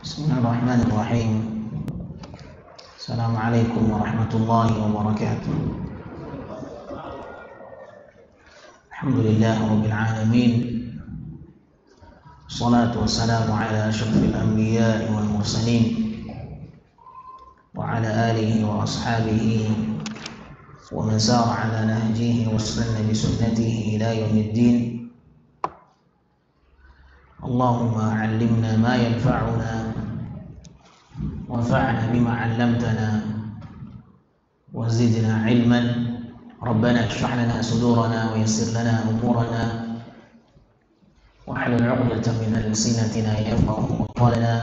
Bismillahirrahmanirrahim. Assalamualaikum warahmatullahi wabarakatuh. Alhamdulillah rabbil alamin. Salatu wassalamu ala asyrafil anbiya'i wal mursalin wa ala alihi wa ashabihi wa man sara ala nahjihi wa istanna bi sunnatihi ila yaumiddin. Allahumma 'allimna ma yanfa'una وانفعنا بما علمتنا وزدنا علما ربنا اشرح لنا صدورنا ويسر لنا امورنا واحلل عقدة من ألسنتنا يفقهوا قولنا.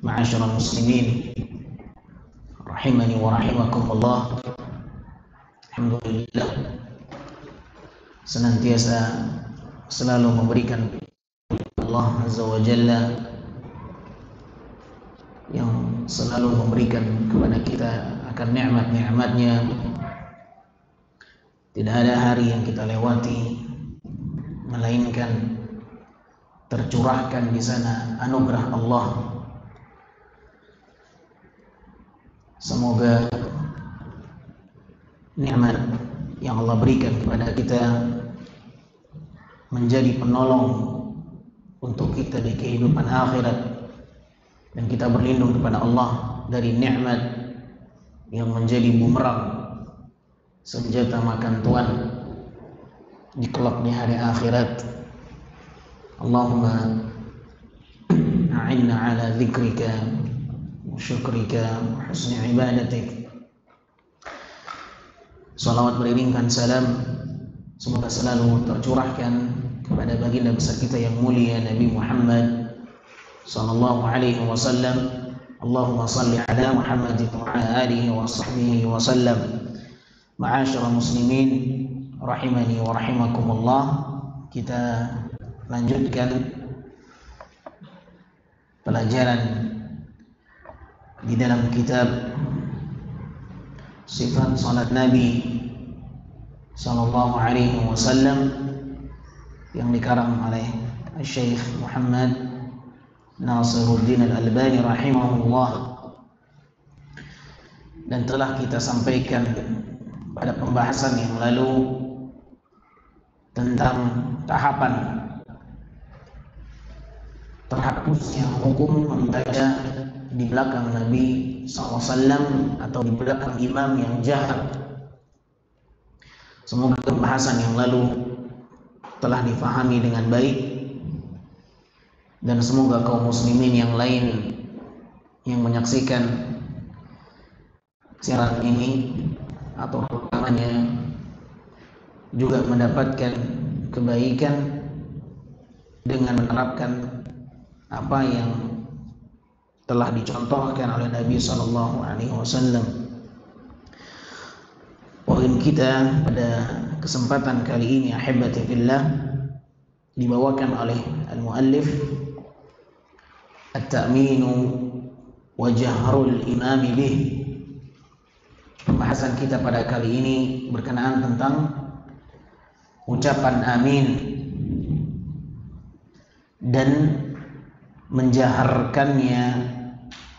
معاشر المسلمين rahimani wa rahimakumullah. Alhamdulillah, senantiasa selalu memberikan Allah Azza wa Jalla yang selalu memberikan kepada kita akan nikmat-nikmatnya. Tidak ada hari yang kita lewati melainkan tercurahkan di sana anugerah Allah. Semoga nikmat yang Allah berikan kepada kita menjadi penolong untuk kita di kehidupan akhirat, dan kita berlindung kepada Allah dari nikmat yang menjadi bumerang, senjata makan tuan di kelak di hari akhirat. Allahumma a'inna ala dzikrika wa syukrika wa husni ibadatik. Salawat beriringkan salam semoga selalu tercurahkan kepada baginda besar kita yang mulia Nabi Muhammad sallallahu alaihi wasallam. Allahumma salli ala Muhammad wa ala alihi wa sahbihi wa sallam. Ma'asyiral muslimin rahimani wa rahimakumullah. Kita lanjutkan pelajaran di dalam kitab sifat salat Nabi sallallahu alaihi wasallam yang dikarang oleh Syekh Muhammad Nasiruddin Al-Albani rahimahullah, dan telah kita sampaikan pada pembahasan yang lalu tentang tahapan terhapusnya hukum membaca di belakang Nabi SAW atau di belakang imam yang jahar. Semoga pembahasan yang lalu telah difahami dengan baik, dan semoga kaum muslimin yang lain yang menyaksikan siaran ini atau rekamannya juga mendapatkan kebaikan dengan menerapkan apa yang telah dicontohkan oleh Nabi sallallahu alaihi wasallam. Poin kita pada kesempatan kali ini ahibati fillah dibawakan oleh al-muallif at-ta'minu wa jahrul imami bih. Pembahasan kita pada kali ini berkenaan tentang ucapan amin dan menjaharkannya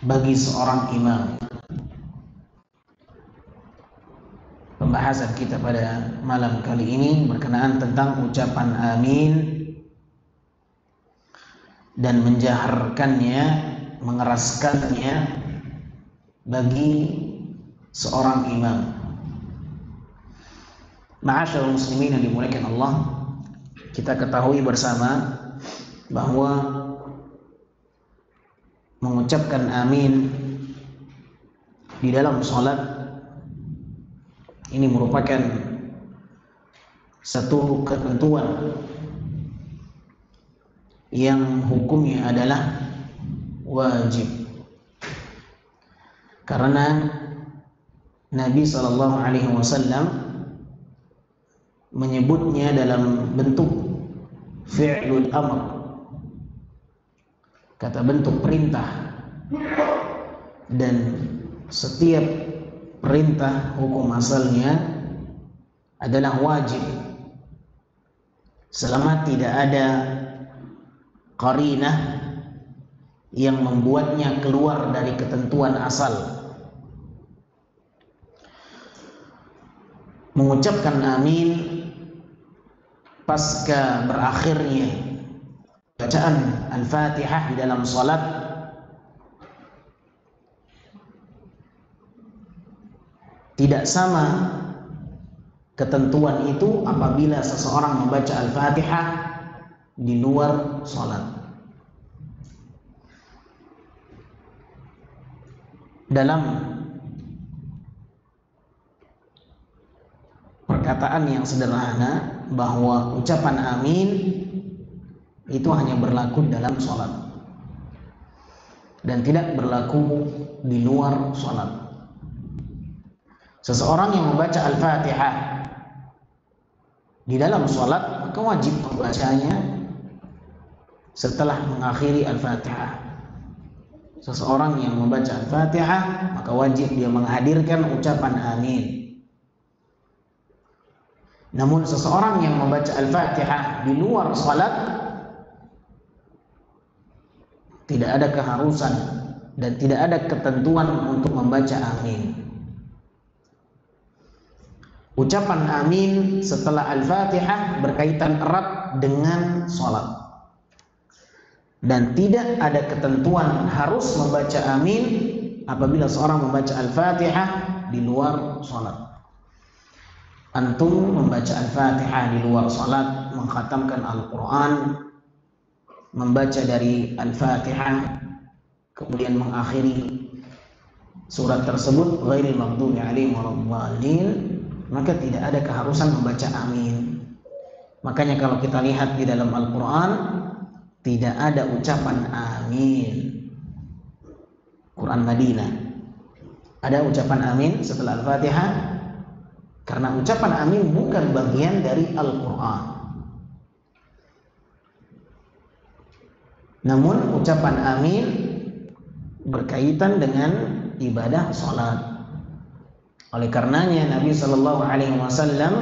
bagi seorang imam. Pembahasan kita pada malam kali ini berkenaan tentang ucapan amin dan menjaharkannya, mengeraskannya bagi seorang imam. Ma'asyiral muslimin yang dimuliakan Allah, kita ketahui bersama bahwa mengucapkan amin di dalam salat ini merupakan satu ketentuan yang hukumnya adalah wajib, karena Nabi sallallahu alaihi wasallam menyebutnya dalam bentuk fi'lul amr, kata bentuk perintah, dan setiap perintah hukum asalnya adalah wajib selama tidak ada qarinah yang membuatnya keluar dari ketentuan asal. Mengucapkan amin pasca berakhirnya bacaan Al-Fatihah di dalam salat tidak sama ketentuan itu apabila seseorang membaca Al-Fatihah di luar salat. Dalam perkataan yang sederhana bahwa ucapan amin itu hanya berlaku dalam sholat dan tidak berlaku di luar sholat. Seseorang yang membaca Al-Fatihah di dalam sholat maka wajib membacanya setelah mengakhiri Al-Fatihah. Seseorang yang membaca Al-Fatihah maka wajib dia menghadirkan ucapan amin. Namun seseorang yang membaca Al-Fatihah di luar salat tidak ada keharusan dan tidak ada ketentuan untuk membaca amin. Ucapan amin setelah Al-Fatihah berkaitan erat dengan salat. Dan tidak ada ketentuan harus membaca amin apabila seorang membaca Al-Fatihah di luar salat. Antum membaca Al-Fatihah di luar salat, mengkhatamkan Al-Quran, membaca dari Al-Fatihah, kemudian mengakhiri surat tersebut ghairil maghdubi alaihim waladdallin, maka tidak ada keharusan membaca amin. Makanya kalau kita lihat di dalam Al-Quran tidak ada ucapan amin. Quran Madinah ada ucapan amin setelah Al-Fatihah karena ucapan amin bukan bagian dari Al-Quran. Namun ucapan amin berkaitan dengan ibadah salat. Oleh karenanya Nabi sallallahu alaihi wasallam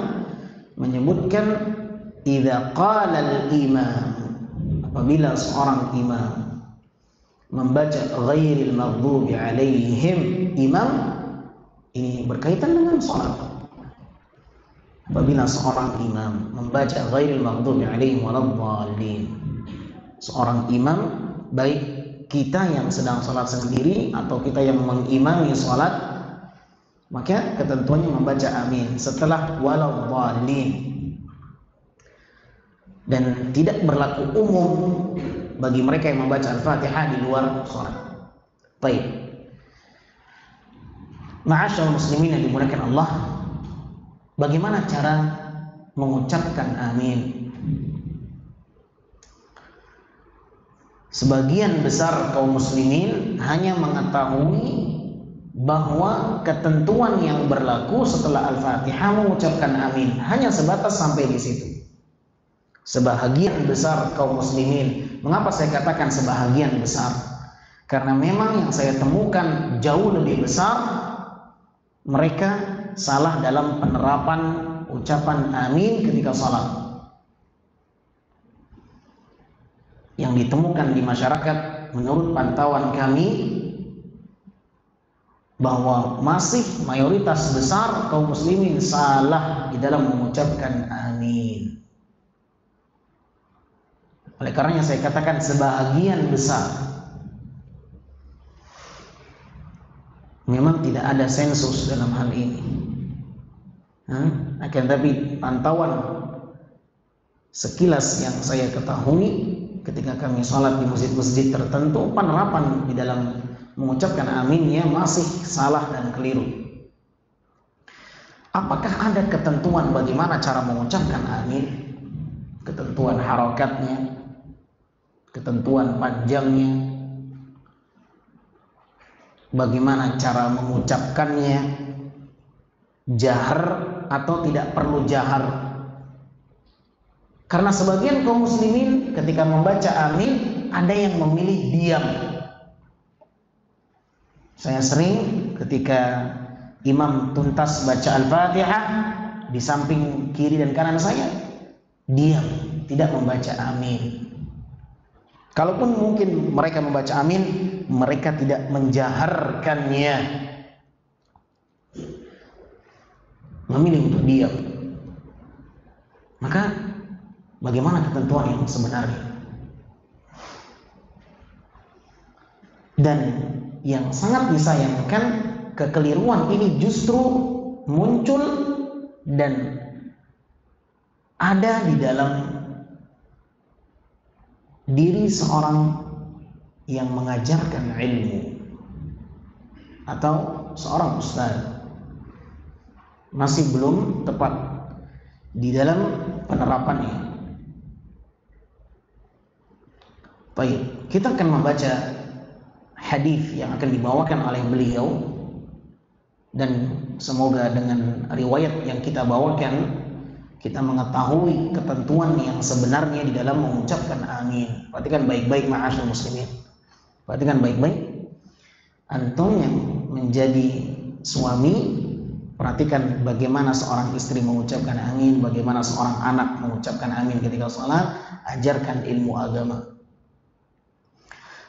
menyebutkan idza qala al-imam, apabila seorang imam membaca ghairil maghdubi alaihim, imam ini berkaitan dengan salat. Apabila seorang imam membaca ghairil maghdubi alaihim waladdallin, seorang imam, baik kita yang sedang salat sendiri atau kita yang mengimami salat, maka ketentuannya membaca amin setelah waladdallin. Dan tidak berlaku umum bagi mereka yang membaca Al-Fatihah di luar sholat. Baik, ma'asyarul muslimin yang dimuliakan Allah, bagaimana cara mengucapkan amin? Sebagian besar kaum muslimin hanya mengetahui bahwa ketentuan yang berlaku setelah Al-Fatihah mengucapkan amin, hanya sebatas sampai di situ. Sebahagian besar kaum muslimin, mengapa saya katakan sebahagian besar? Karena memang yang saya temukan jauh lebih besar mereka salah dalam penerapan ucapan amin ketika salat. Yang ditemukan di masyarakat menurut pantauan kami bahwa masih mayoritas besar kaum muslimin salah di dalam mengucapkan amin. Oleh karenanya saya katakan sebahagian besar. Memang tidak ada sensus dalam hal ini. Akan tapi pantauan sekilas yang saya ketahui ketika kami sholat di masjid-masjid tertentu, penerapan di dalam mengucapkan aminnya masih salah dan keliru. Apakah ada ketentuan bagaimana cara mengucapkan amin? Ketentuan harokatnya, ketentuan panjangnya, bagaimana cara mengucapkannya, jahar atau tidak perlu jahar? Karena sebagian kaum muslimin ketika membaca amin ada yang memilih diam. Saya sering ketika imam tuntas baca Al-Fatihah, di samping kiri dan kanan saya diam, tidak membaca amin. Kalaupun mungkin mereka membaca amin, mereka tidak menjaharkannya, memilih untuk diam. Maka bagaimana ketentuan yang sebenarnya? Dan yang sangat disayangkan, kekeliruan ini justru muncul dan ada di dalam diri seorang yang mengajarkan ilmu atau seorang ustaz. Masih belum tepat di dalam penerapannya. Baik, kita akan membaca hadis yang akan dibawakan oleh beliau, dan semoga dengan riwayat yang kita bawakan kita mengetahui ketentuan yang sebenarnya di dalam mengucapkan amin. Perhatikan baik-baik ma'asyarul muslimin. Perhatikan baik-baik. Antum yang menjadi suami, perhatikan bagaimana seorang istri mengucapkan amin, bagaimana seorang anak mengucapkan amin ketika sholat. Ajarkan ilmu agama.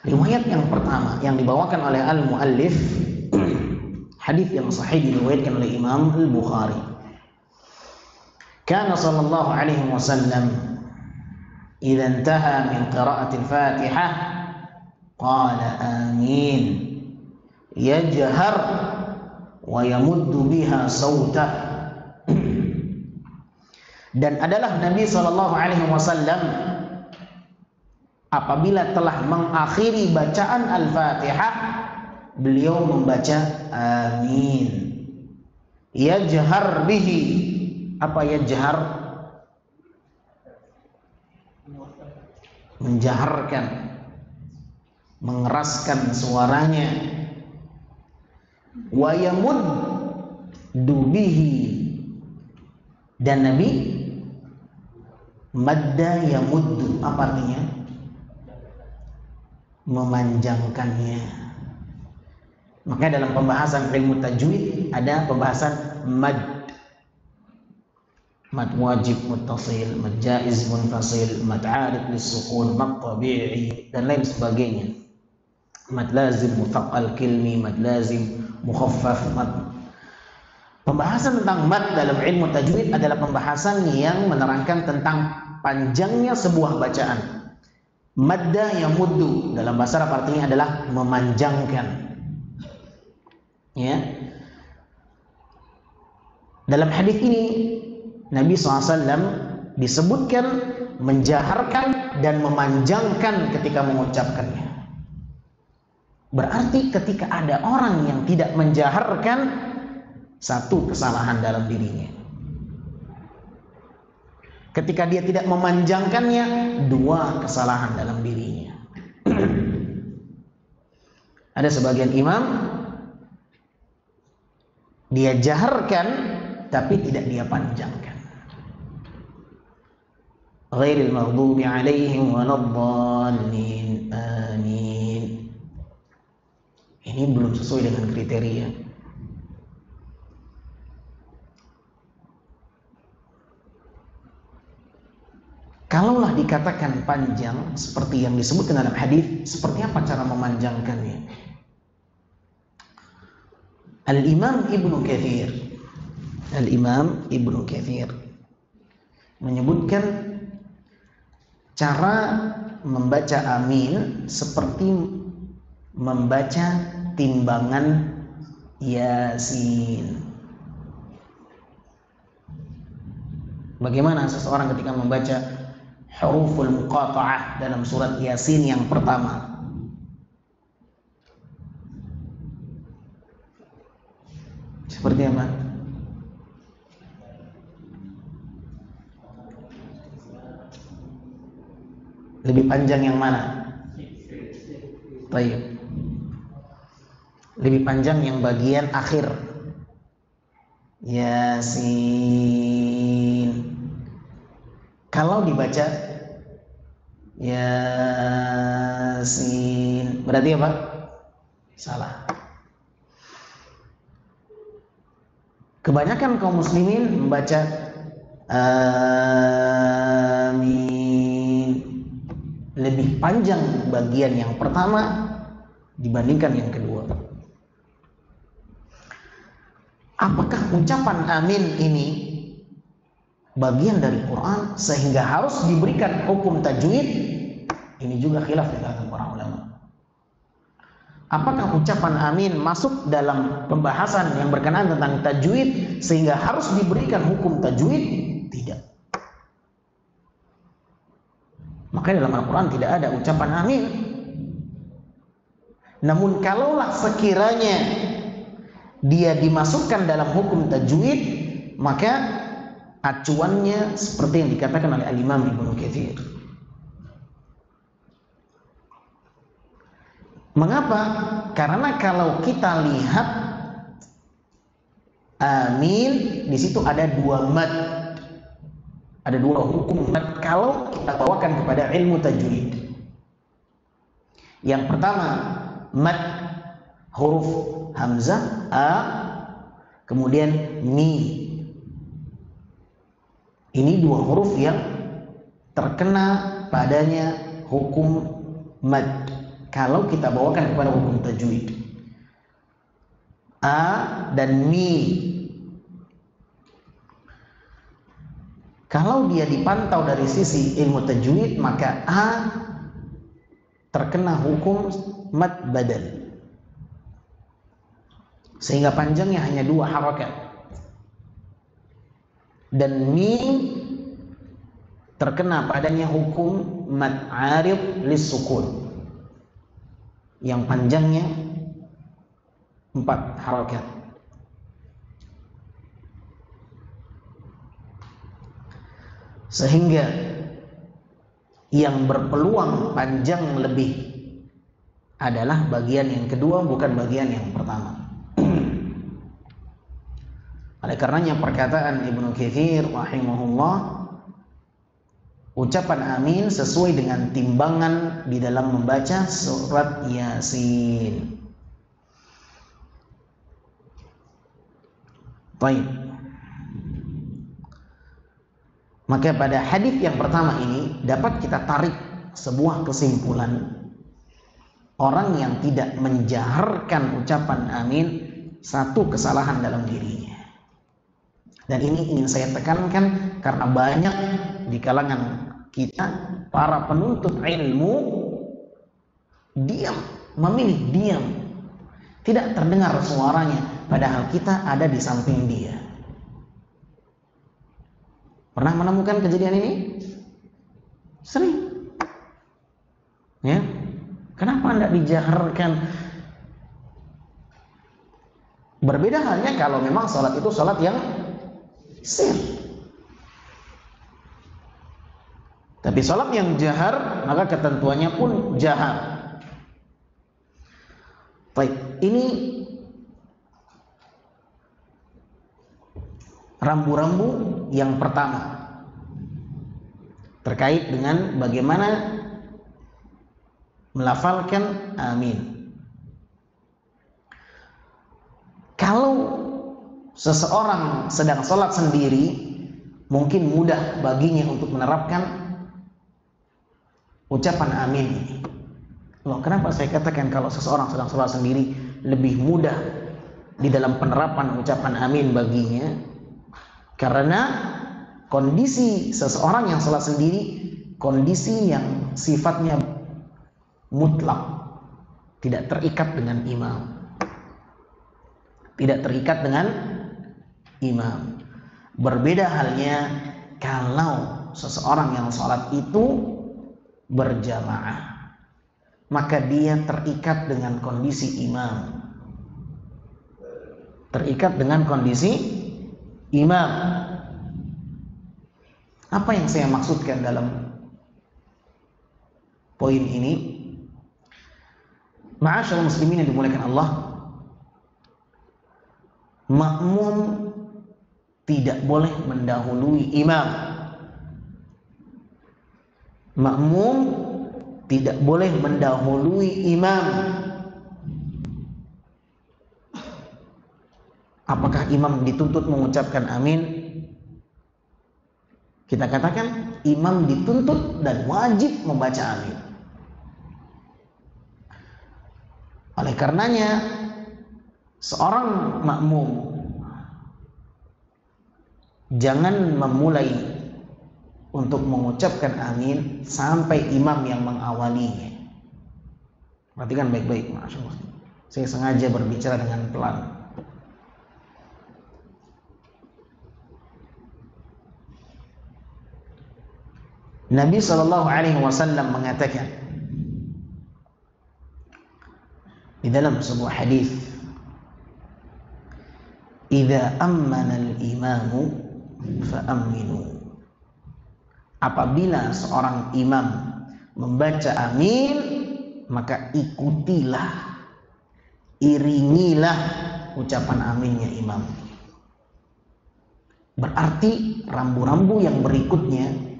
Riwayat yang pertama yang dibawakan oleh al-muallif, hadis yang sahih diriwayatkan oleh Imam Al-Bukhari. Kana sallallahu alaihi wasallam idza intaha min qira'ati al-Fatihah qala amin yajhar wa yamuddu biha sautah. Dan adalah Nabi sallallahu alaihi wasallam apabila telah mengakhiri bacaan Al-Fatihah, beliau membaca amin. Yajhar bihi. Apa yajhar? Menjaharkan, mengeraskan suaranya. Wa yamuddu bihi. Dan Nabi madda yamuddu, apa artinya? Memanjangkannya. Maka dalam pembahasan ilmu tajwid ada pembahasan mad. Mad wajib muttasil, mad jaiz munfasil, mad arid lis-sukun, mad tabi'i, dan lain sebagainya. Mad lazim muthaqqal kilmi, mad lazim mukhaffaf, mad. Pembahasan tentang mad dalam ilmu tajwid adalah pembahasan yang menerangkan tentang panjangnya sebuah bacaan. Madda yamuddu dalam bahasa Arab artinya adalah memanjangkan. Ya. Dalam hadis ini Nabi SAW disebutkan menjaharkan dan memanjangkan ketika mengucapkannya. Berarti ketika ada orang yang tidak menjaharkan, satu kesalahan dalam dirinya. Ketika dia tidak memanjangkannya, dua kesalahan dalam dirinya. Ada sebagian imam, dia jaharkan tapi tidak dia panjangkan. Ghairil maghdubi alaihim waladdallin, amin. Ini belum sesuai dengan kriteria. Kalaulah dikatakan panjang seperti yang disebutkan dalam hadis, seperti apa cara memanjangkannya? Al-Imam Ibnu Katsir menyebutkan cara membaca amin seperti membaca timbangan Yasin. Bagaimana seseorang ketika membaca huruful muqata'ah dalam surat Yasin yang pertama? Seperti apa? Lebih panjang yang mana? Baik. Lebih panjang yang bagian akhir. Yasin. Kalau dibaca Yasin, berarti apa? Salah. Kebanyakan kaum muslimin membaca amin. lebih panjang bagian yang pertama dibandingkan yang kedua. Apakah ucapan amin ini bagian dari Quran sehingga harus diberikan hukum tajwid? Ini juga khilaf di kalangan para ulama. Apakah ucapan amin masuk dalam pembahasan yang berkenaan tentang tajwid sehingga harus diberikan hukum tajwid? Tidak. Makanya dalam Al-Quran tidak ada ucapan amin. Namun kalaulah sekiranya dia dimasukkan dalam hukum tajwid, maka acuannya seperti yang dikatakan oleh Al-Imam Ibnu Katsir. Mengapa? Karena kalau kita lihat amin, di situ ada dua mad, ada dua hukum mad kalau kita bawakan kepada ilmu tajwid. Yang pertama, mad huruf hamzah a, kemudian mi. Ini dua huruf yang terkena padanya hukum mad kalau kita bawakan kepada hukum tajwid. A dan mi. Kalau dia dipantau dari sisi ilmu tajwid, maka a terkena hukum mad badal, sehingga panjangnya hanya 2 harakat. Dan mi terkena padanya hukum mad arid lis sukun, yang panjangnya 4 harakat. Sehingga yang berpeluang panjang lebih adalah bagian yang kedua, bukan bagian yang pertama. Oleh karenanya perkataan Ibnu Katsir rahimahullah, ucapan amin sesuai dengan timbangan di dalam membaca surat Yasin. Baik. Maka pada hadis yang pertama ini dapat kita tarik sebuah kesimpulan. Orang yang tidak menjaharkan ucapan amin, satu kesalahan dalam dirinya. Dan ini ingin saya tekankan karena banyak di kalangan kita, para penuntut ilmu, diam, memilih diam, tidak terdengar suaranya, padahal kita ada di samping dia. Pernah menemukan kejadian ini? Sering. Ya, kenapa tidak dijaharkan? Berbeda halnya kalau memang sholat itu sholat yang sir. Tapi sholat yang jahar, maka ketentuannya pun jahar. Baik, ini rambu-rambu yang pertama terkait dengan bagaimana melafalkan amin. Kalau seseorang sedang sholat sendiri, mungkin mudah baginya untuk menerapkan ucapan amin ini. Loh, kenapa saya katakan kalau seseorang sedang sholat sendiri lebih mudah di dalam penerapan ucapan amin baginya? Karena kondisi seseorang yang sholat sendiri, kondisi yang sifatnya mutlak, tidak terikat dengan imam. Tidak terikat dengan imam. Berbeda halnya kalau seseorang yang sholat itu berjamaah, maka dia terikat dengan kondisi imam. Terikat dengan kondisi imam. Apa yang saya maksudkan dalam poin ini? Ma'asyiral muslimin yang dimuliakan Allah, makmum tidak boleh mendahului imam. Makmum tidak boleh mendahului imam. Apakah imam dituntut mengucapkan amin? Kita katakan imam dituntut dan wajib membaca amin. Oleh karenanya seorang makmum jangan memulai untuk mengucapkan amin sampai imam yang mengawalinya. Perhatikan baik-baik, masyaallah. Saya sengaja berbicara dengan pelan. Nabi SAW mengatakan di dalam sebuah hadis, "Idza ammana al-imamu fa'aminu." Apabila seorang imam membaca amin, maka ikutilah, iringilah ucapan aminnya imam. Berarti rambu-rambu yang berikutnya,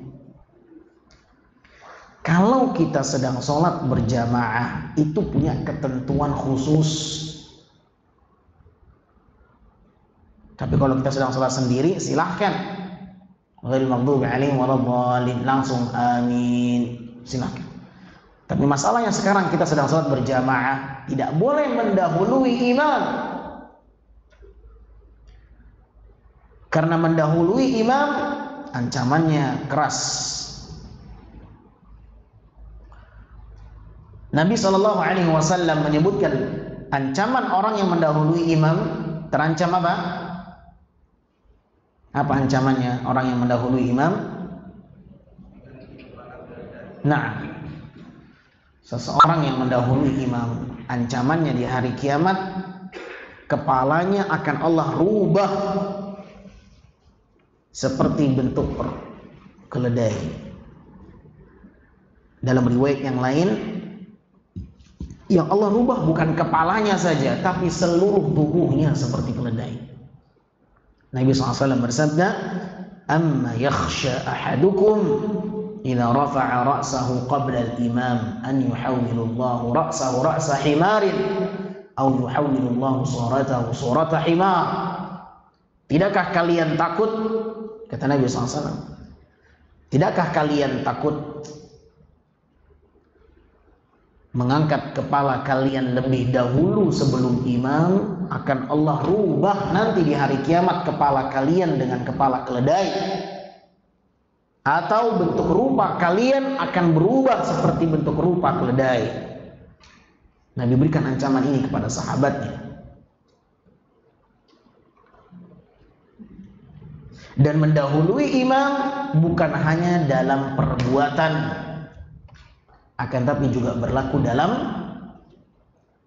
kalau kita sedang sholat berjamaah, itu punya ketentuan khusus. Tapi kalau kita sedang sholat sendiri, silahkan. Ghairil maghdubi alaihim waladhdallin, langsung amin, silahkan. Tapi masalahnya sekarang kita sedang sholat berjamaah, tidak boleh mendahului imam. Karena mendahului imam, ancamannya keras. Nabi SAW menyebutkan ancaman orang yang mendahului imam terancam apa? Apa ancamannya orang yang mendahului imam? Nah, seseorang yang mendahului imam, ancamannya di hari kiamat, kepalanya akan Allah rubah seperti bentuk keledai. Dalam riwayat yang lain, yang Allah rubah bukan kepalanya saja, tapi seluruh tubuhnya seperti keledai. Nabi SAW bersabda, "Amma yakhsha ahadukum idza rafa'a ra'sahu qabla al-imam an yuhawwilullahu ra'sahu ra'sa himarin aw yuhawwilullahu suratahu surata himar." Tidakkah kalian takut, kata Nabi SAW, tidakkah kalian takut mengangkat kepala kalian lebih dahulu sebelum imam, akan Allah rubah nanti di hari kiamat kepala kalian dengan kepala keledai, atau bentuk rupa kalian akan berubah seperti bentuk rupa keledai. Nabi berikan ancaman ini kepada sahabatnya. Dan mendahului imam bukan hanya dalam perbuatan, akan tapi juga berlaku dalam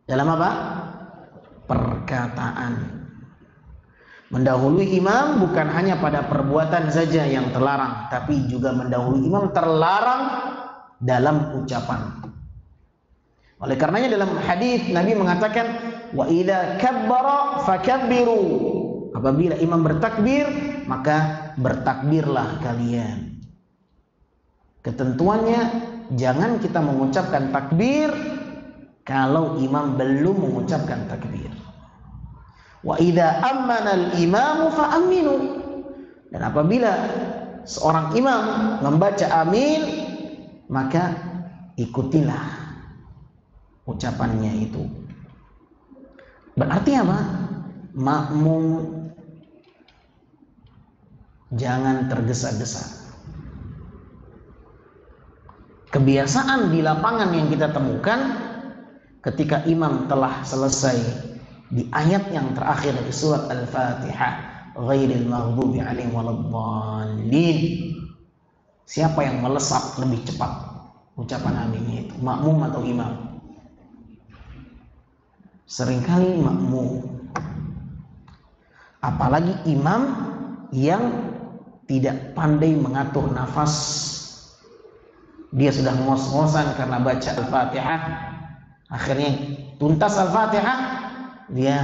apa? Perkataan. Mendahului imam bukan hanya pada perbuatan saja yang terlarang, tapi juga mendahului imam terlarang dalam ucapan. Oleh karenanya dalam hadis Nabi mengatakan, "Wa idza kabbara fakabbiru." Apabila imam bertakbir, maka bertakbirlah kalian. Ketentuannya, jangan kita mengucapkan takbir kalau imam belum mengucapkan takbir. Wa idza ammana al-imamu fa'aminu. Dan apabila seorang imam membaca amin, maka ikutilah ucapannya itu. Berarti apa? Makmum jangan tergesa-gesa. Kebiasaan di lapangan yang kita temukan, ketika imam telah selesai di ayat yang terakhir dari surat Al-Fatihah, ghairil maghdubi alaihim waladhdallin, siapa yang melesat lebih cepat ucapan aminnya itu, makmum atau imam? Seringkali makmum, apalagi imam yang tidak pandai mengatur nafas. Dia sudah ngos-ngosan karena baca Al-Fatihah, akhirnya tuntas Al-Fatihah, dia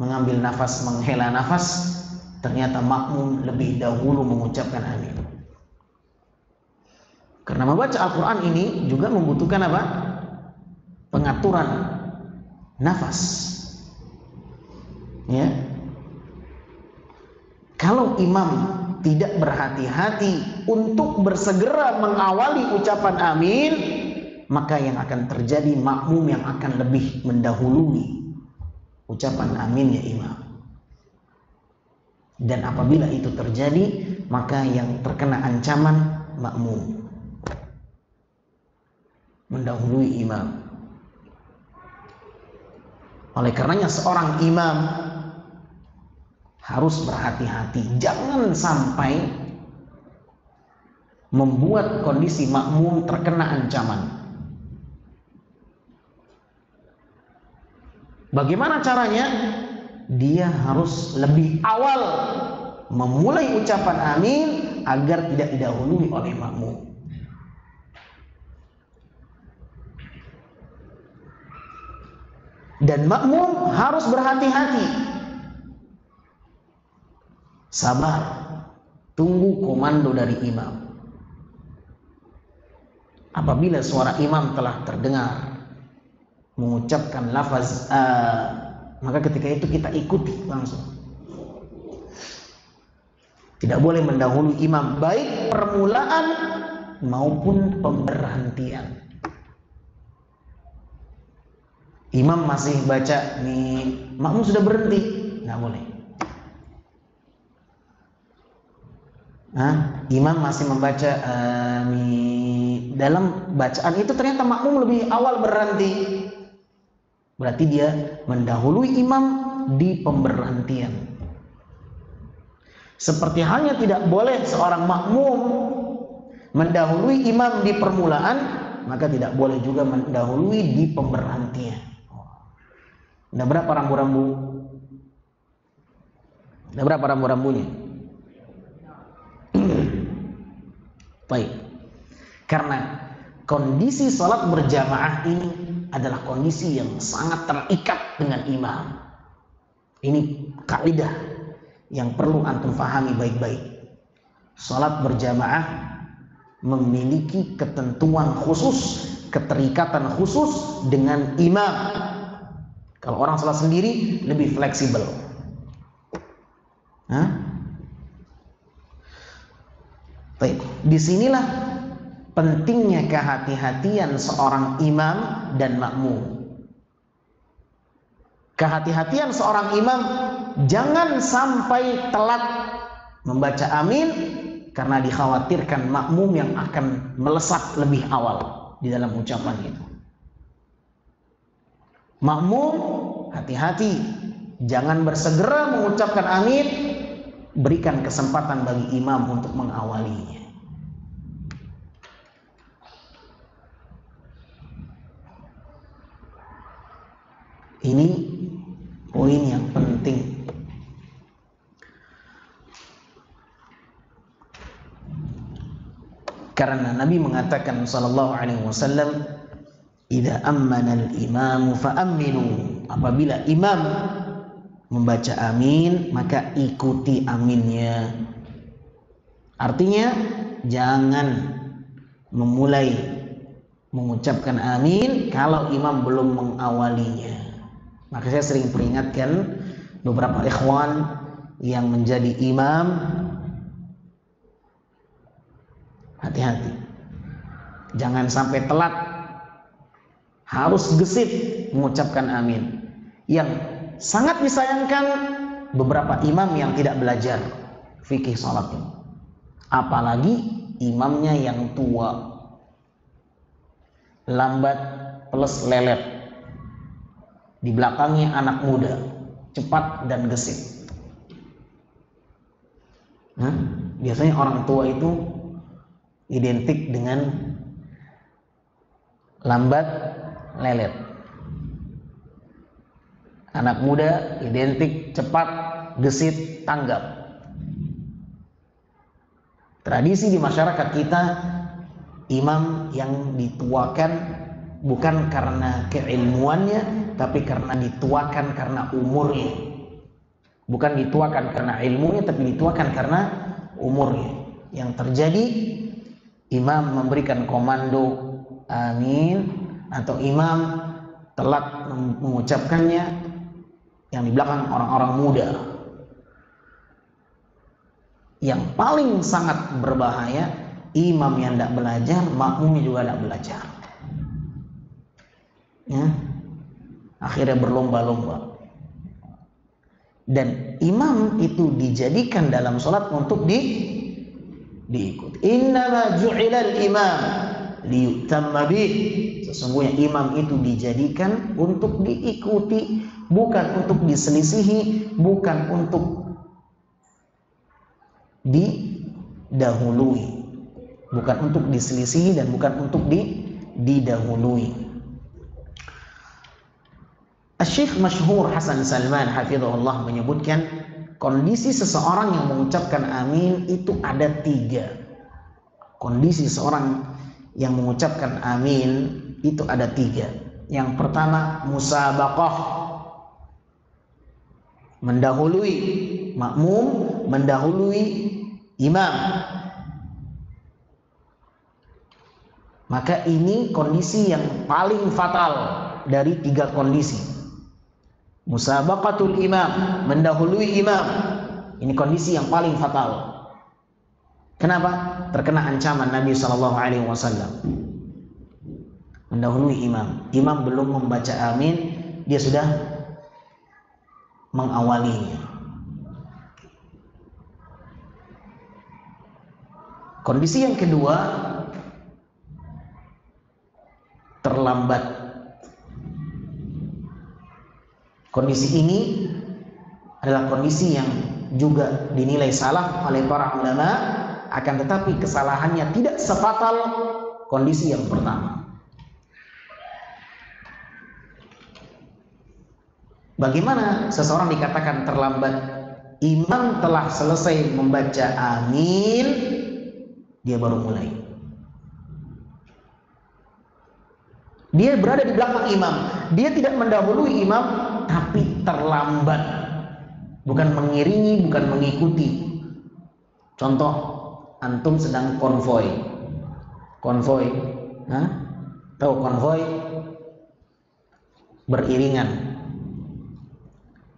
mengambil nafas, menghela nafas, ternyata makmum lebih dahulu mengucapkan amin. Karena membaca Al-Quran ini juga membutuhkan apa? Pengaturan nafas. Ya. Kalau imam tidak berhati-hati untuk bersegera mengawali ucapan amin, maka yang akan terjadi makmum yang akan lebih mendahului ucapan aminnya imam. Dan apabila itu terjadi, maka yang terkena ancaman makmum mendahului imam. Oleh karenanya seorang imam harus berhati-hati, jangan sampai membuat kondisi makmum terkena ancaman. Bagaimana caranya? Dia harus lebih awal memulai ucapan amin agar tidak didahului oleh makmum. Dan makmum harus berhati-hati, sabar, tunggu komando dari imam. Apabila suara imam telah terdengar mengucapkan lafaz maka ketika itu kita ikuti langsung. Tidak boleh mendahului imam, baik permulaan maupun pemberhentian. Imam masih baca nih, makmum sudah berhenti, nggak boleh. Imam masih membaca dalam bacaan itu ternyata makmum lebih awal berhenti, berarti dia mendahului imam di pemberhentian. Seperti halnya tidak boleh seorang makmum mendahului imam di permulaan, maka tidak boleh juga mendahului di pemberhentian. Ada berapa rambu-rambu? Ada berapa rambu-rambunya? Baik. Karena kondisi sholat berjamaah ini adalah kondisi yang sangat terikat dengan imam. Ini kaidah yang perlu antum fahami baik-baik. Sholat berjamaah memiliki ketentuan khusus, keterikatan khusus dengan imam. Kalau orang sholat sendiri lebih fleksibel. Baik, disinilah pentingnya kehati-hatian seorang imam dan makmum. Kehati-hatian seorang imam, jangan sampai telat membaca amin karena dikhawatirkan makmum yang akan melesat lebih awal di dalam ucapan itu. Makmum, hati-hati, jangan bersegera mengucapkan amin, berikan kesempatan bagi imam untuk mengawalinya. Ini poin yang penting. Karena Nabi mengatakan sallallahu alaihi wasallam, "Idza ammana al-imamu fa aminu." Apabila imam membaca amin, maka ikuti aminnya. Artinya jangan memulai mengucapkan amin kalau imam belum mengawalinya. Maka saya sering peringatkan beberapa ikhwan yang menjadi imam, hati-hati, jangan sampai telat, harus gesit mengucapkan amin. Yang sangat disayangkan beberapa imam yang tidak belajar fikih salat ini, apalagi imamnya yang tua, lambat plus lelet, di belakangnya anak muda, cepat dan gesit. Biasanya orang tua itu identik dengan lambat lelet. Anak muda identik cepat, gesit, tanggap. Tradisi di masyarakat kita, imam yang dituakan bukan karena keilmuannya, tapi karena dituakan karena umurnya. Bukan dituakan karena ilmunya, tapi dituakan karena umurnya. Yang terjadi, imam memberikan komando amin atau imam telat mengucapkannya, yang di belakang orang-orang muda. Yang paling sangat berbahaya, imam yang tidak belajar, makmumnya juga tidak belajar. Ya, akhirnya berlomba-lomba. Dan imam itu dijadikan dalam sholat untuk diikuti. Innama ju'ilal imam liyutamma bih. Sesungguhnya imam itu dijadikan untuk diikuti, bukan untuk diselisihi, bukan untuk didahului. Bukan untuk diselisihi dan bukan untuk didahului. Asy-Syaikh masyhur Hasan Salman hafizahullah menyebutkan kondisi seseorang yang mengucapkan amin itu ada 3. Kondisi seorang yang mengucapkan amin itu ada 3. Yang pertama, musabaqah, mendahului makmum, mendahului imam. Maka ini kondisi yang paling fatal dari 3 kondisi. Musabaqatul imam, mendahului imam. Ini kondisi yang paling fatal. Kenapa? Terkena ancaman Nabi SAW. Mendahului imam. Imam belum membaca amin, dia sudah mengawalinya. Kondisi yang kedua, terlambat. Kondisi ini adalah kondisi yang juga dinilai salah oleh para ulama, akan tetapi kesalahannya tidak sefatal kondisi yang pertama. Bagaimana seseorang dikatakan terlambat? Imam telah selesai membaca amin, dia baru mulai. Dia berada di belakang imam, dia tidak mendahului imam, tapi terlambat. Bukan mengiringi, bukan mengikuti. Contoh, antum sedang konvoi. Konvoi, tahu konvoi? Beriringan.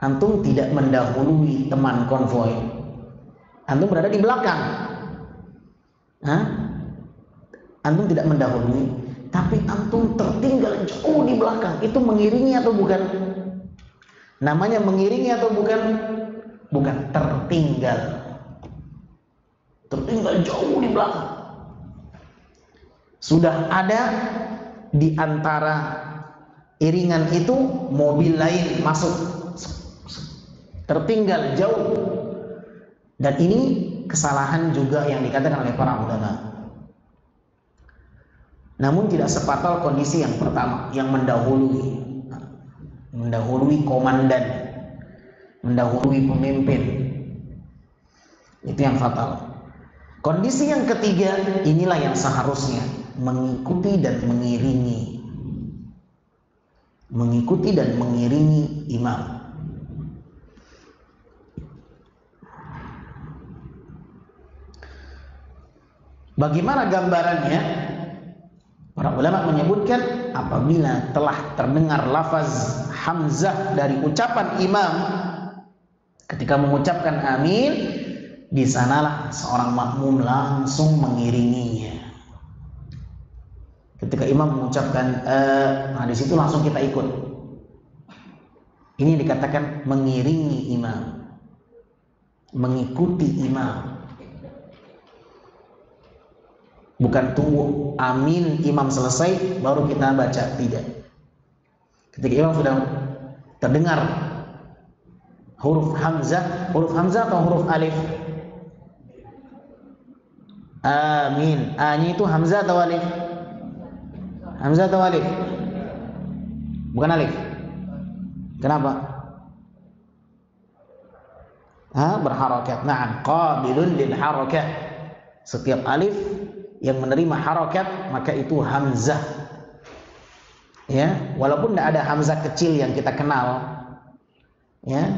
Antum tidak mendahului teman konvoi. Antum berada di belakang. Antum tidak mendahului, tapi antum tertinggal jauh di belakang. Itu mengiringi atau bukan? Namanya mengiringi atau bukan? Bukan, tertinggal. Tertinggal jauh di belakang. Sudah ada di antara iringan itu mobil lain masuk, tertinggal jauh. Dan ini kesalahan juga yang dikatakan oleh para ulama. Namun tidak sefatal kondisi yang pertama, yang mendahului komandan, mendahului pemimpin. Itu yang fatal. Kondisi yang ketiga, inilah yang seharusnya mengikuti dan mengiringi. Mengikuti dan mengiringi imam. Bagaimana gambarannya? Para ulama menyebutkan apabila telah terdengar lafaz hamzah dari ucapan imam ketika mengucapkan amin, di sanalah seorang makmum langsung mengiringinya. Ketika imam mengucapkan di situ langsung kita ikut. Ini dikatakan mengiringi imam, mengikuti imam. Bukan tunggu amin imam selesai baru kita baca, tidak. Ketika imam sudah terdengar huruf hamzah atau huruf alif? Amin. A-nya itu hamzah atau alif? Hamzah atau alif? Bukan alif. Kenapa? Berharakat. Na'am, qabilun lil harakat. Setiap alif yang menerima harakat maka itu hamzah. Ya, walaupun tidak ada hamzah kecil yang kita kenal, ya,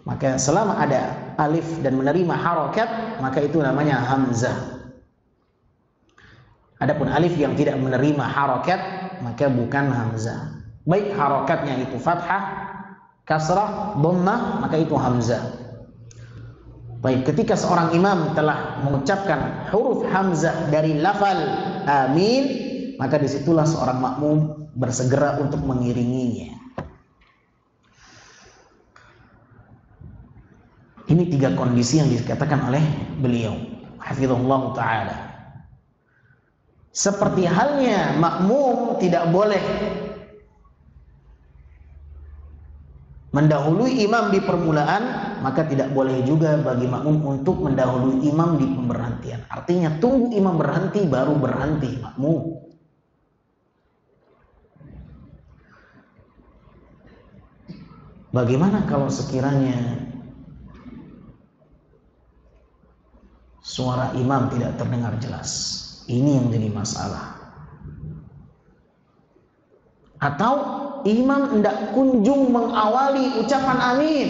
maka selama ada alif dan menerima harakat maka itu namanya hamzah. Adapun alif yang tidak menerima harakat maka bukan hamzah. Baik harakatnya itu fathah, kasrah, dhammah, maka itu hamzah. Baik, ketika seorang imam telah mengucapkan huruf hamzah dari lafal amin, maka disitulah seorang makmum bersegera untuk mengiringinya. Ini 3 kondisi yang dikatakan oleh beliau, hafizahullah ta'ala. Seperti halnya makmum tidak boleh mendahului imam di permulaan, maka tidak boleh juga bagi makmum untuk mendahului imam di pemberhentian. Artinya tunggu imam berhenti baru berhenti makmum. Bagaimana kalau sekiranya suara imam tidak terdengar jelas? Ini yang jadi masalah. Atau imam hendak kunjung mengawali ucapan amin,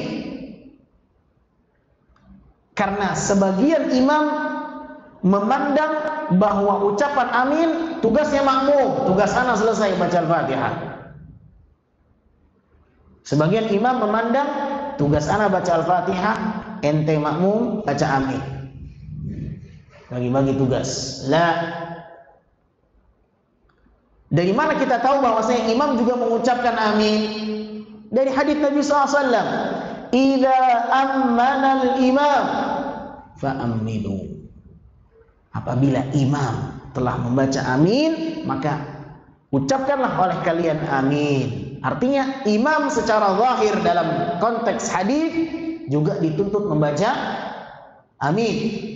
karena sebagian imam memandang bahwa ucapan amin tugasnya makmum, tugas ana selesai baca Al-Fatihah. Sebagian imam memandang tugas ana baca Al-Fatihah, ente makmum baca amin. Bagi-bagi tugas. Dari mana kita tahu bahwasanya imam juga mengucapkan amin? Dari hadits Nabi SAW. Idza ammana al-imam fa'aminu. Apabila imam telah membaca amin, maka ucapkanlah oleh kalian amin. Artinya imam secara zahir dalam konteks hadis juga dituntut membaca amin.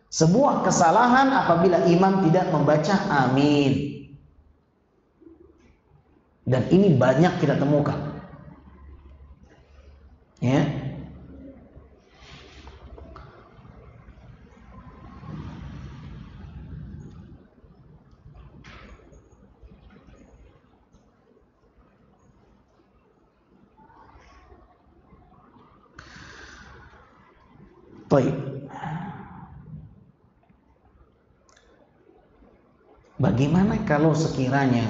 Sebuah kesalahan apabila imam tidak membaca amin. Dan ini banyak kita temukan. Ya. Baik. Bagaimana kalau sekiranya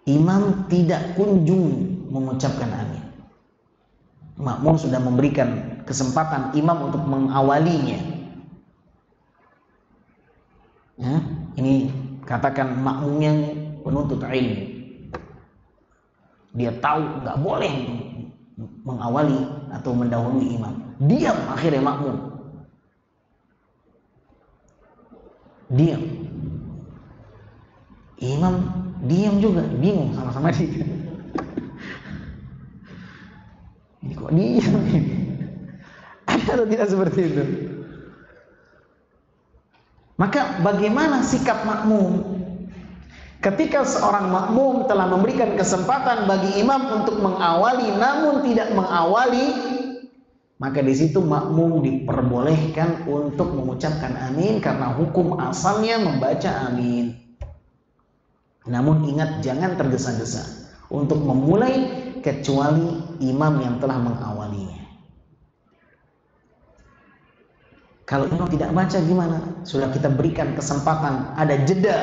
imam tidak kunjung mengucapkan amin? Makmum sudah memberikan kesempatan imam untuk mengawalinya. Ya, ini katakan makmum yang penuntut ilmu. Dia tahu nggak boleh mengawali atau mendahului imam. Diam akhirnya makmum. Diam. Imam diam juga, bingung sama-sama dia. Ini kok diam ini? Ada atau tidak seperti itu? Maka bagaimana sikap makmum? Ketika seorang makmum telah memberikan kesempatan bagi imam untuk mengawali namun tidak mengawali, maka di situ makmum diperbolehkan untuk mengucapkan amin karena hukum asalnya membaca amin. Namun ingat, jangan tergesa-gesa untuk memulai kecuali imam yang telah mengawalinya. Kalau imam tidak baca gimana? Sudah kita berikan kesempatan, ada jeda,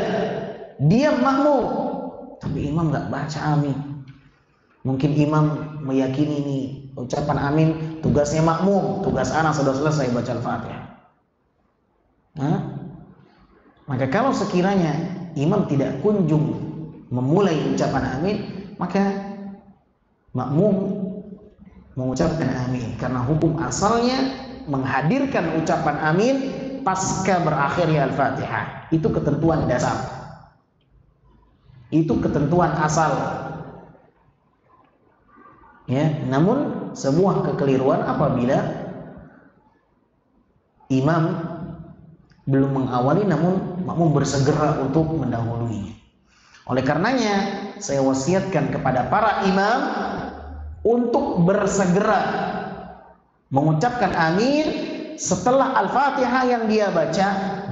diam makmum, tapi imam nggak baca amin. Mungkin imam meyakini ini ucapan amin tugasnya makmum, tugas anak sudah selesai baca Al-Fatihah. Maka kalau sekiranya imam tidak kunjung memulai ucapan amin, maka makmum mengucapkan amin karena hukum asalnya menghadirkan ucapan amin pasca berakhirnya Al-Fatihah. Itu ketentuan dasar, itu ketentuan asal. Ya, namun sebuah kekeliruan apabila imam belum mengawali namun makmum bersegera untuk mendahuluinya. Oleh karenanya saya wasiatkan kepada para imam untuk bersegera mengucapkan amin setelah Al-Fatihah yang dia baca.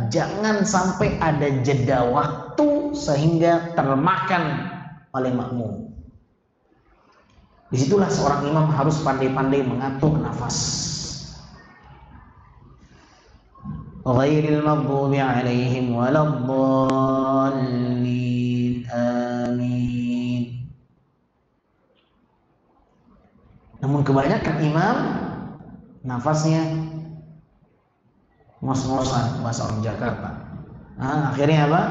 Jangan sampai ada jeda waktu sehingga termakan oleh makmum. Disitulah seorang imam harus pandai-pandai mengatur nafas. Ghairil maghdubi alaihim waladdallin. Amin. Namun kebanyakan imam nafasnya ngos-ngosan, bahasa orang Jakarta. Akhirnya apa?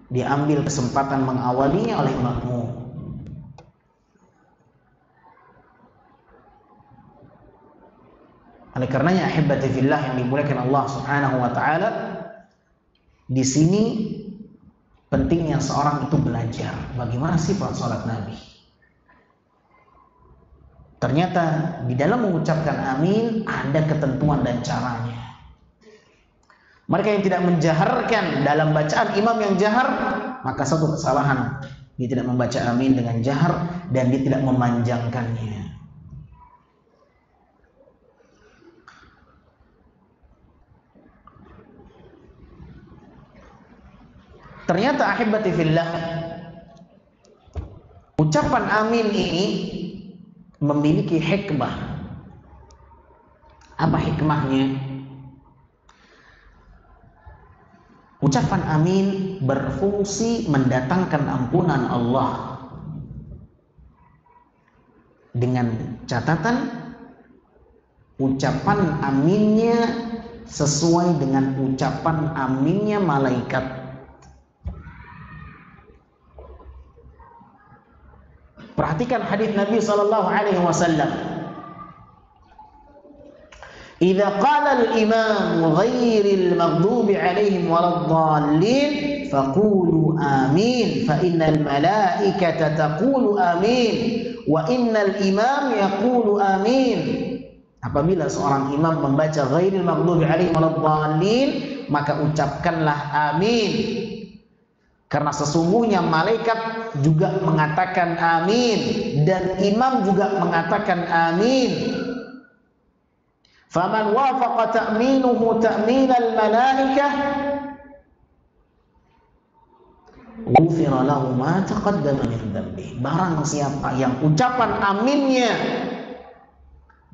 diambil kesempatan mengawalinya oleh makmum. Oleh karenanya ahibati fillah yang dimuliakan Allah Subhanahu wa taala, di sini pentingnya seorang itu belajar bagaimana sifat salat Nabi. Ternyata di dalam mengucapkan amin ada ketentuan dan caranya. Mereka yang tidak menjaharkan dalam bacaan imam yang jahar, maka satu kesalahan, dia tidak membaca amin dengan jahar dan dia tidak memanjangkannya. Ternyata ahibati fillah, ucapan amin ini memiliki hikmah. Apa hikmahnya? Ucapan amin berfungsi mendatangkan ampunan Allah, dengan catatan ucapan aminnya sesuai dengan ucapan aminnya malaikat. Perhatikan hadis Nabi sallallahu alaihi wasallam. Idza qala al-imam ghairil maghdubi alaihim waladdallin faqulu amin fa innal malaikata taqulu amin wa innal imam yaqulu amin. Apabila seorang imam membaca ghairil maghdubi alaihim waladdallin, maka ucapkanlah amin. Karena sesungguhnya malaikat juga mengatakan amin dan imam juga mengatakan amin. Faman wafaqa ta'minuhu ta'minal malaikah ghufira lahu ma taqaddama min dhanbi. Barang siapa yang ucapan aminnya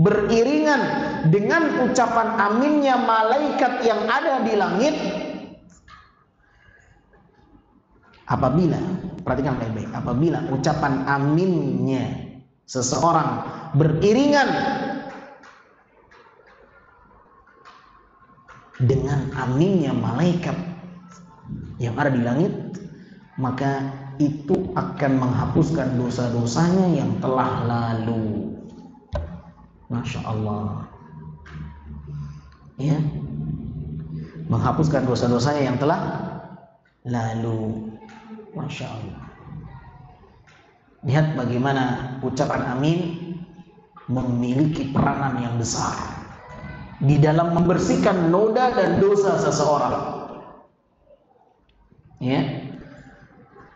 beriringan dengan ucapan aminnya malaikat yang ada di langit, apabila, perhatikan baik-baik, apabila ucapan aminnya seseorang beriringan dengan aminnya malaikat yang ada di langit, maka itu akan menghapuskan dosa-dosanya yang telah lalu. Masya Allah, ya, menghapuskan dosa-dosanya yang telah lalu. Masya Allah. Lihat bagaimana ucapan amin memiliki peranan yang besar di dalam membersihkan noda dan dosa seseorang. Ya.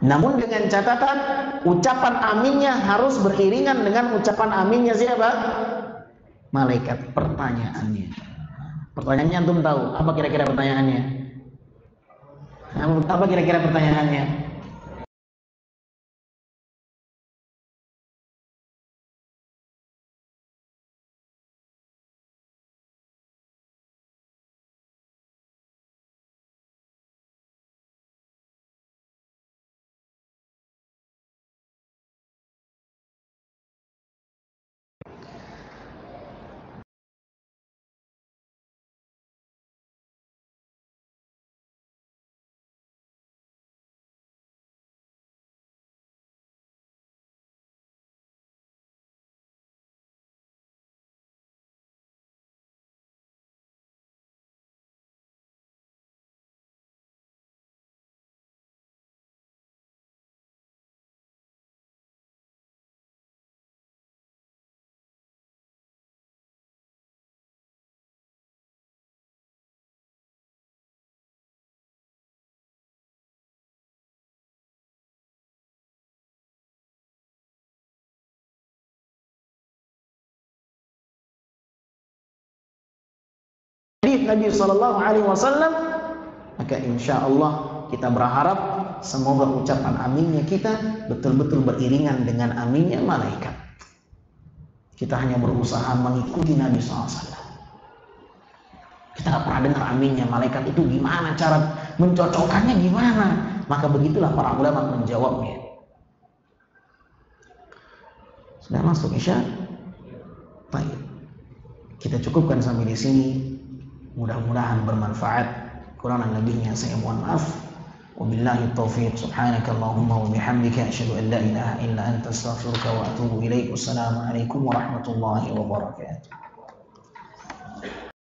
Namun dengan catatan ucapan aminnya harus beriringan dengan ucapan aminnya siapa? Malaikat. Pertanyaannya antum tahu? Apa kira-kira pertanyaannya? Apa kira-kira pertanyaannya? Nabi Sallallahu Alaihi Wasallam, maka insya Allah kita berharap semoga ucapan aminnya kita betul-betul beriringan dengan aminnya malaikat. Kita hanya berusaha mengikuti Nabi SAW. Kita nggak pernah dengar aminnya malaikat itu gimana, cara mencocokkannya gimana. Maka begitulah para ulama menjawabnya. Sudah masuk Isya? Baik. Kita cukupkan sampai di sini. Mudah-mudahan bermanfaat. Kurang dan lebihnya saya mohon maaf. Wabillahi taufiq. Subhanakallahumma wa bihamdika asyhadu an la ilaha illa anta astaghfiruka wa atubu ilaik. Wassalamualaikum warahmatullahi wabarakatuh.